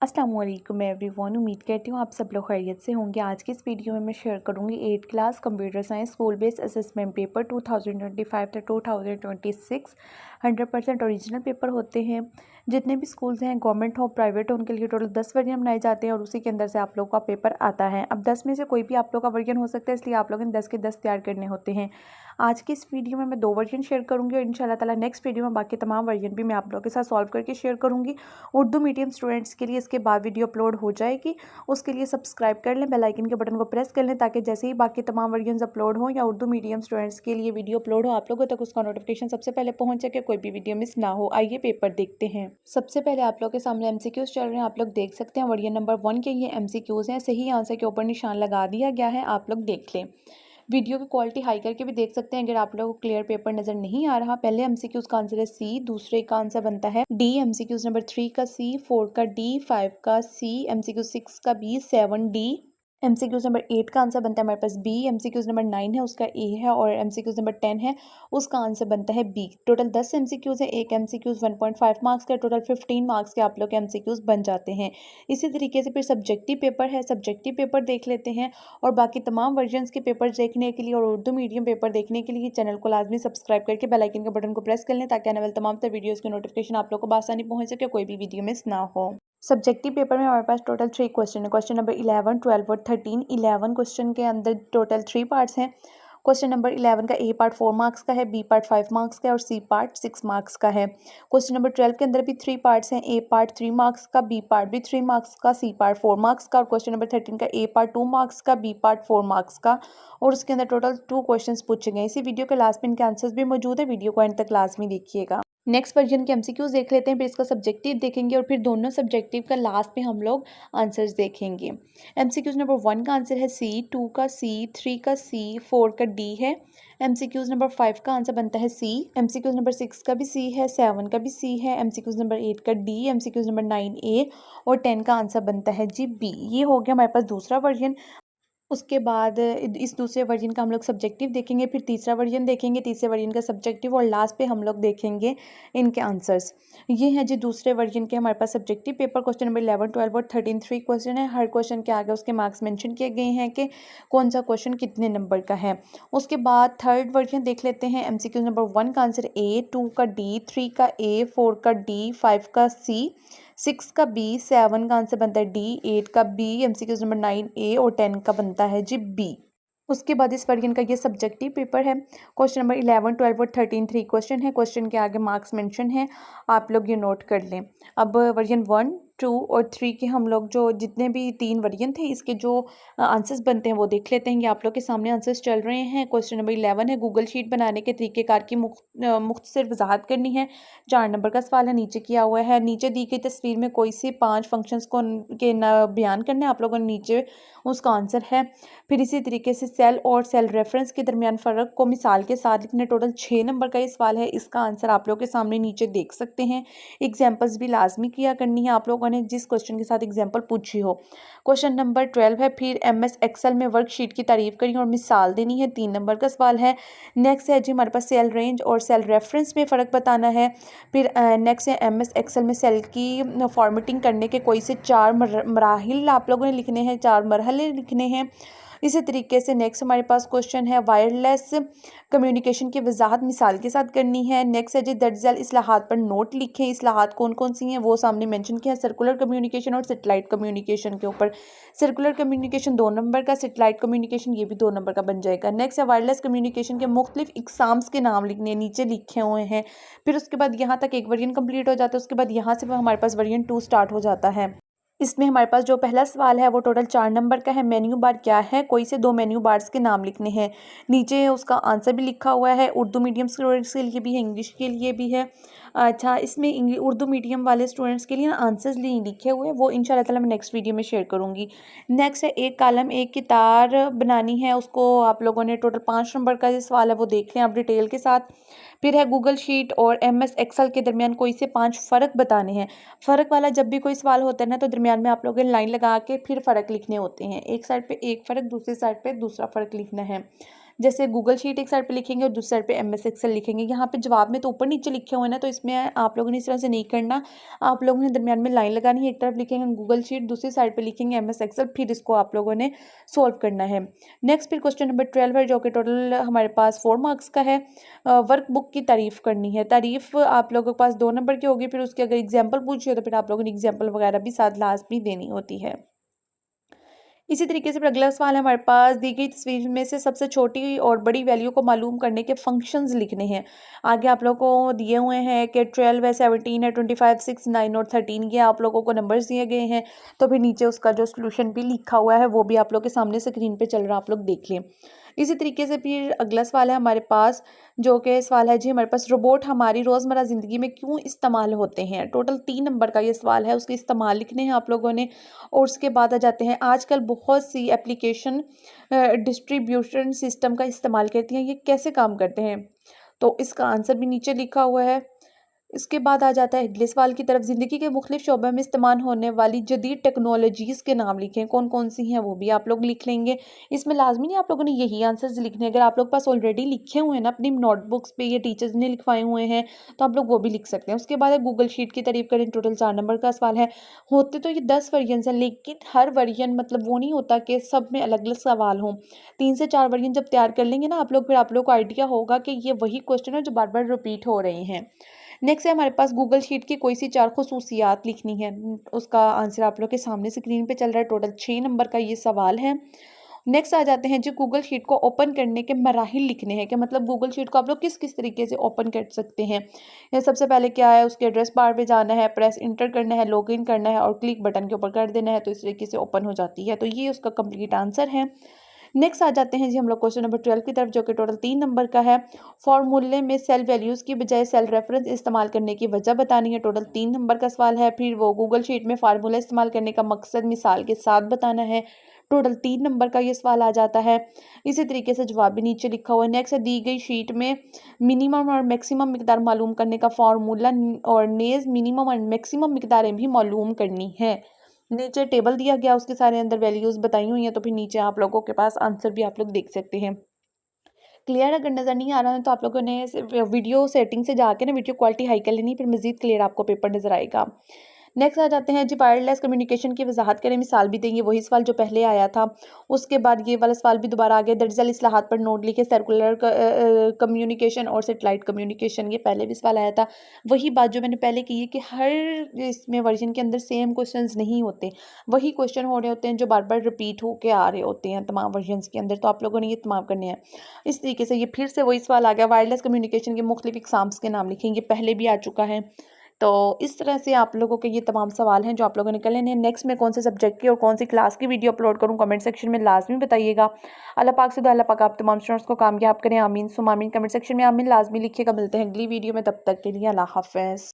अस्सलाम वालेकुम एवरीवन। उम्मीद करती हूँ आप सब लोग खैरियत से होंगे। आज की इस वीडियो में मैं शेयर करूँगी 8th class computer science school based assessment paper 2025 से 2026 100% ओरिजिनल पेपर होते हैं। जितने भी स्कूल्स हैं, गवर्नमेंट हो प्राइवेट हो, उनके लिए टोटल 10 वर्जन बनाए जाते हैं और उसी के अंदर से आप लोगों का पेपर आता है। अब 10 में से कोई भी आप लोग का वर्जन हो सकता है, इसलिए आप लोगों ने 10 के 10 तैयार करने होते हैं। आज की इस वीडियो में मैं 2 वर्जन शेयर करूँगी और इंशाल्लाह ताला नेक्स्ट वीडियो में बाकी तमाम वर्जन भी मैं आप लोगों के साथ सॉल्व करके शेयर करूँगी। उर्दू मीडियम स्टूडेंट्स के लिए इसके बाद वीडियो अपलोड हो जाएगी, उसके लिए सब्सक्राइब कर लें, बेल आइकन के बटन को प्रेस कर लें ताकि जैसे ही बाकी तमाम वर्जन्स अपलोड हों या उर्दू मीडियम स्टूडेंट्स के लिए वीडियो अपलोड हो, आप लोगों तक उसका नोटिफिकेशन सबसे पहले पहुंच सके, कोई भी वीडियो मिस ना हो। आइए पेपर देखते हैं। सबसे पहले आप लोग के सामने एमसीक्यूज चल रहे हैं, आप लोग देख सकते हैं। वर्जन नंबर 1 के ये एमसीक्यूज हैं, सही आंसर के ऊपर निशान लगा दिया गया है, आप लोग देख लें। वीडियो की क्वालिटी हाई करके भी देख सकते हैं अगर आप लोगों को क्लियर पेपर नजर नहीं आ रहा। पहले एमसीक्यूज का आंसर है सी, दूसरे का आंसर बनता है डी, एमसीक्यूज नंबर 3 का सी, 4 का डी, 5 का सी, एमसीक्यूज 6 का बी, 7 डी, एमसीक्यूज नंबर 8 का आंसर बनता है हमारे पास बी, एमसीक्यूज नंबर 9 है उसका ए है और एमसीक्यूज नंबर 10 है उसका आंसर बनता है बी। टोटल 10 एमसीक्यूज है, एक एमसीक्यूज 1.5 मार्क्स का, टोटल 15 मार्क्स के आप लोग के एमसीक्यूज बन जाते हैं। इसी तरीके से फिर सब्जेक्टिव पेपर है, सब्जेक्टिव पेपर देख लेते हैं और बाकी तमाम वर्जन्स के पेपर देखने के लिए और उर्दू मीडियम पेपर देखने के लिए चैनल को लाजमी सब्सक्राइब करके बेल आइकन के बटन को प्रेस कर लें ताकि आने वाले तमाम तर वीडियोस की नोटिफिकेशन आप लोग को आसानी पहुंच सके, कोई भी वीडियो मिस ना हो। सब्जेक्टिव पेपर में हमारे पास टोटल 3 क्वेश्चन है। क्वेश्चन नंबर 11, 12 और 13। 11 क्वेश्चन के अंदर टोटल 3 पार्ट्स हैं। क्वेश्चन नंबर 11 का ए पार्ट 4 मार्क्स का है, बी पार्ट 5 मार्क्स का है और सी पार्ट 6 मार्क्स का है। क्वेश्चन नंबर 12 के अंदर भी 3 पार्ट्स हैं, ए पार्ट 3 मार्क्स का, बी पार्ट भी 3 मार्क्स का, सी पार्ट 4 मार्क्स का और क्वेश्चन नंबर 13 का ए पार्ट 2 मार्क्स का, बी पार्ट 4 मार्क्स का और उसके अंदर टोटल 2 क्वेश्चन पूछे गए। इसी वीडियो के लास्ट में इनके आंसर्स भी मौजूद है, वीडियो को एंड तक लाजमी देखिएगा। नेक्स्ट वर्जन के एमसीक्यूज देख लेते हैं, फिर इसका सब्जेक्टिव देखेंगे और फिर दोनों सब्जेक्टिव का लास्ट में हम लोग आंसर्स देखेंगे। एमसीक्यूज नंबर 1 का आंसर है सी, 2 का सी, 3 का सी, 4 का डी है। एमसीक्यूज नंबर 5 का आंसर बनता है सी, एमसीक्यूज नंबर 6 का भी सी है, 7 का भी सी है, एमसीक्यूज नंबर 8 का डी, एमसीक्यूज नंबर 9 ए और 10 का आंसर बनता है जी बी। ये हो गया हमारे पास दूसरा वर्जन। उसके बाद इस दूसरे वर्जन का हम लोग सब्जेक्टिव देखेंगे, फिर तीसरा वर्जन देखेंगे, तीसरे वर्जन का सब्जेक्टिव और लास्ट पे हम लोग देखेंगे इनके आंसर्स। ये हैं जी दूसरे वर्जन के हमारे पास सब्जेक्टिव पेपर। क्वेश्चन नंबर 11, 12 और 13 3 क्वेश्चन है। हर क्वेश्चन के आगे उसके मार्क्स मेंशन किए गए हैं कि कौन सा क्वेश्चन कितने नंबर का है। उसके बाद थर्ड वर्जन देख लेते हैं। एमसीक्यू नंबर 1 का आंसर ए, 2 का डी, 3 का ए, 4 का डी, 5 का सी, 6 का बी, 7 का आंसर बनता है डी, 8 का बी, एमसीक्यूज नंबर 9 ए और 10 का बनता है जी बी। उसके बाद इस वर्जन का ये सब्जेक्टिव पेपर है। क्वेश्चन नंबर 11, 12 और 13 3 क्वेश्चन है। क्वेश्चन के आगे मार्क्स मेंशन है, आप लोग ये नोट कर लें। अब वर्जन 1, 2 और 3 के हम लोग जो जितने भी 3 वर्जन थे इसके जो आंसर्स बनते हैं वो देख लेते हैं। ये आप लोग के सामने आंसर्स चल रहे हैं। क्वेश्चन नंबर 11 है, गूगल शीट बनाने के तरीक़ेकार की मुख्तसर वजाहत करनी है। 4 नंबर का सवाल है, नीचे किया हुआ है। नीचे दी गई तस्वीर में कोई से 5 फंक्शंस को के बयान करना है, आप लोगों ने नीचे उसका आंसर है। फिर इसी तरीके से सेल और सेल रेफरेंस के दरमियान फ़र्क को मिसाल के साथ लिखने। टोटल 6 नंबर का ये सवाल है, इसका आंसर आप लोग के सामने नीचे देख सकते हैं। एग्जाम्पल्स भी लाजमी किया करनी है आप लोगों ने जिस क्वेश्चन के साथ एग्जाम्पल पूछी हो। क्वेश्चन नंबर 12 है, फिर एमएस एक्सेल में वर्कशीट की तारीफ करनी और मिसाल देनी है। 3 नंबर का सवाल है। नेक्स्ट है जी हमारे पास सेल रेंज और सेल रेफरेंस में फ़र्क बताना है। फिर नेक्स्ट है एमएस एक्सेल में सेल की फॉर्मेटिंग करने के कोई से 4 मराहिल आप लोगों ने लिखने हैं, 4 मरहले लिखने हैं। इसी तरीके से नेक्स्ट हमारे पास क्वेश्चन है, वायरलेस कम्युनिकेशन की वजाहत मिसाल के साथ करनी है। नेक्स्ट है जी दर्ज झैल इस्लाहात पर नोट लिखें। इस्लाहात कौन कौन सी हैं वो सामने मेंशन किया है, सर्कुलर कम्युनिकेशन और सेटेलाइट कम्युनिकेशन के ऊपर। सर्कुलर कम्युनिकेशन 2 नंबर का, सेटेलाइट कम्युनिकेशन ये भी 2 नंबर का बन जाएगा। नेक्स्ट है वायरलेस कम्युनिकेशन के मुख्तलिफ इकसाम्स के नाम लिखने, नीचे लिखे हुए हैं। फिर उसके बाद यहाँ तक एक वर्जन कंप्लीट हो जाता है। उसके बाद यहाँ से हमारे पास वर्जन 2 स्टार्ट हो जाता है। इसमें हमारे पास जो पहला सवाल है वो टोटल 4 नंबर का है। मेन्यू बार क्या है, कोई से 2 मेन्यू बार्स के नाम लिखने हैं। नीचे उसका आंसर भी लिखा हुआ है, उर्दू मीडियम स्टूडेंट्स के लिए भी है, इंग्लिश के लिए भी है। अच्छा, इसमें उर्दू मीडियम वाले स्टूडेंट्स के लिए ना आंसर्स नहीं लिखे हुए, वो इंशाल्लाह ताला मैं नेक्स्ट वीडियो में शेयर करूँगी। नेक्स्ट है एक कॉलम एक की तार बनानी है, उसको आप लोगों ने टोटल 5 नंबर का ये सवाल है वो देख लें आप डिटेल के साथ। फिर है गूगल शीट और एमएस एक्सेल के दरमियान कोई से 5 फ़र्क बताने हैं। फ़र्क वाला जब भी कोई सवाल होता है ना तो दरमियान में आप लोगों ने लाइन लगा के फिर फ़र्क लिखने होते हैं। एक साइड पे एक फ़र्क, दूसरी साइड पे दूसरा फ़र्क लिखना है। जैसे गूगल शीट एक साइड पे लिखेंगे और दूसरी साइड पे MS एक्सेल लिखेंगे। यहाँ पे जवाब में तो ऊपर नीचे लिखे हुए हैं ना, तो इसमें आप लोगों ने इस तरह से नहीं करना। आप लोगों ने दरमियान में लाइन लगानी है, एक तरफ लिखेंगे गूगल शीट, दूसरी साइड पे लिखेंगे MS एक्सेल, फिर इसको आप लोगों ने सोल्व करना है। नेक्स्ट फिर क्वेश्चन नंबर 12 है, जो कि टोटल हमारे पास 4 मार्क्स का है। वर्कबुक की तारीफ करनी है। तारीफ आप लोगों के पास 2 नंबर की होगी, फिर उसकी अगर एग्जाम्पल पूछी हो तो फिर आप लोगों ने एग्जाम्पल वगैरह भी साथ लाजमी देनी होती है। इसी तरीके से फिर अगला सवाल है हमारे पास, दी गई तस्वीर में से सबसे छोटी और बड़ी वैल्यू को मालूम करने के फंक्शंस लिखने हैं। आगे आप लोगों को दिए हुए हैं कि 12 है, 17 है, 25, 6, 9 और 13, ये आप लोगों को नंबर्स दिए गए हैं। तो फिर नीचे उसका जो सोल्यूशन भी लिखा हुआ है वो भी आप लोग के सामने स्क्रीन पे चल रहा है, आप लोग देख लें। इसी तरीके से फिर अगला सवाल है हमारे पास, जो कि सवाल है जी हमारे पास, रोबोट हमारी रोज़मर्रा ज़िंदगी में क्यों इस्तेमाल होते हैं। टोटल 3 नंबर का ये सवाल है, उसके इस्तेमाल लिखने हैं आप लोगों ने। और उसके बाद आ जाते हैं, आजकल बहुत सी एप्लीकेशन डिस्ट्रीब्यूशन सिस्टम का इस्तेमाल करती हैं, ये कैसे काम करते हैं। तो इसका आंसर भी नीचे लिखा हुआ है। इसके बाद आ जाता है अगले सवाल की तरफ, ज़िंदगी के मुख्तलिफ शोबे में इस्तेमाल होने वाली जदीद टेक्नोलॉजीज़ के नाम लिखें, कौन कौन सी हैं वो भी आप लोग लिख लेंगे। इसमें लाजमी नहीं आप लोगों ने यही आंसर्स लिखने हैं, अगर आप लोग पास ऑलरेडी लिखे हुए हैं ना अपनी नोटबुक्स पे, ये टीचर्स ने लिखवाए हुए हैं, तो आप लोग वो भी लिख सकते हैं। उसके बाद है गूगल शीट की तारीफ करें, टोटल 4 नंबर का सवाल है। होते तो ये 10 वर्जन हैं, लेकिन हर वर्जन मतलब वो नहीं होता कि सब में अलग अलग सवाल हों। 3 से 4 वर्जन जब तैयार कर लेंगे ना आप लोग, फिर आप लोग को आइडिया होगा कि ये वही क्वेश्चन है जो बार बार रिपीट हो रहे हैं। नेक्स्ट है हमारे पास, गूगल शीट की कोई सी 4 खुसूसियात लिखनी है। उसका आंसर आप लोग के सामने स्क्रीन पे चल रहा है। टोटल 6 नंबर का ये सवाल है। नेक्स्ट आ जाते हैं जी, गूगल शीट को ओपन करने के मराहिल लिखने हैं, कि मतलब गूगल शीट को आप लोग किस किस तरीके से ओपन कर सकते हैं। या सबसे पहले क्या है, उसके एड्रेस बार पे जाना है, प्रेस इंटर करना है, लॉग इन करना है और क्लिक बटन के ऊपर कर देना है, तो इस तरीके से ओपन हो जाती है। तो ये उसका कंप्लीट आंसर है। नेक्स्ट आ जाते हैं जी हम लोग क्वेश्चन नंबर 12 की तरफ, जो कि टोटल 3 नंबर का है। फॉर्मूले में सेल वैल्यूज़ की बजाय सेल रेफरेंस इस्तेमाल करने की वजह बतानी है। टोटल 3 नंबर का सवाल है। फिर वो गूगल शीट में फार्मूला इस्तेमाल करने का मकसद मिसाल के साथ बताना है। टोटल 3 नंबर का ये सवाल आ जाता है। इसी तरीके से जवाब भी नीचे लिखा हुआ है। नेक्स्ट है, दी गई शीट में मिनिमम और मैक्सिमम मिकदार मालूम करने का फार्मूला और नेज मिनिमम और मैक्सिमम मिकदारें भी मालूम करनी है। नीचे टेबल दिया गया, उसके सारे अंदर वैल्यूज़ बताई हुई हैं, तो फिर नीचे आप लोगों के पास आंसर भी आप लोग देख सकते हैं। क्लियर अगर नज़र नहीं आ रहा है तो आप लोगों ने वीडियो सेटिंग से जाके ना वीडियो क्वालिटी हाई कर लेनी, फिर मज़ीद क्लियर आपको पेपर नज़र आएगा। नेक्स्ट आ जाते हैं जी, वायरलेस कम्युनिकेशन की वजाहत करें, मिसाल भी देंगे, वही सवाल जो पहले आया था। उसके बाद ये वाला सवाल भी दोबारा आ गया, दरअसल इस्लाहात पर नोट लिखे, सर्कुलर कम्युनिकेशन और सेटेलाइट कम्युनिकेशन, ये पहले भी सवाल आया था। वही बात जो मैंने पहले की है कि हर इसमें वर्जन के अंदर सेम क्वेश्चंस नहीं होते, वही क्वेश्चन हो रहे होते हैं जो बार बार रिपीट होके आ रहे होते हैं तमाम वर्जन्स के अंदर, तो आप लोगों ने ये तमाम करने हैं। इस तरीके से ये फिर से वही सवाल आ गया, वायरलेस कम्युनिकेशन के मुख्तलिफ इकसाम्स के नाम लिखेंगे, पहले भी आ चुका है। तो इस तरह से आप लोगों के ये तमाम सवाल हैं जो आप लोगों ने कर लेने हैं। नेक्स्ट मैं कौन से सब्जेक्ट की और कौन सी क्लास की वीडियो अपलोड करूँ, कमेंट सेक्शन में लाजमी बताइएगा। अल्लाह पाक से दुआ, अल्लाह पाक आप तमाम स्टूडेंट्स को कामयाब करें, आमीन सुम आमीन। कमेंट सेक्शन में आमीन लाजमी लिखिएगा। मिलते हैं अगली वीडियो में, तब तक के लिए अल्लाह हाफ़िज़।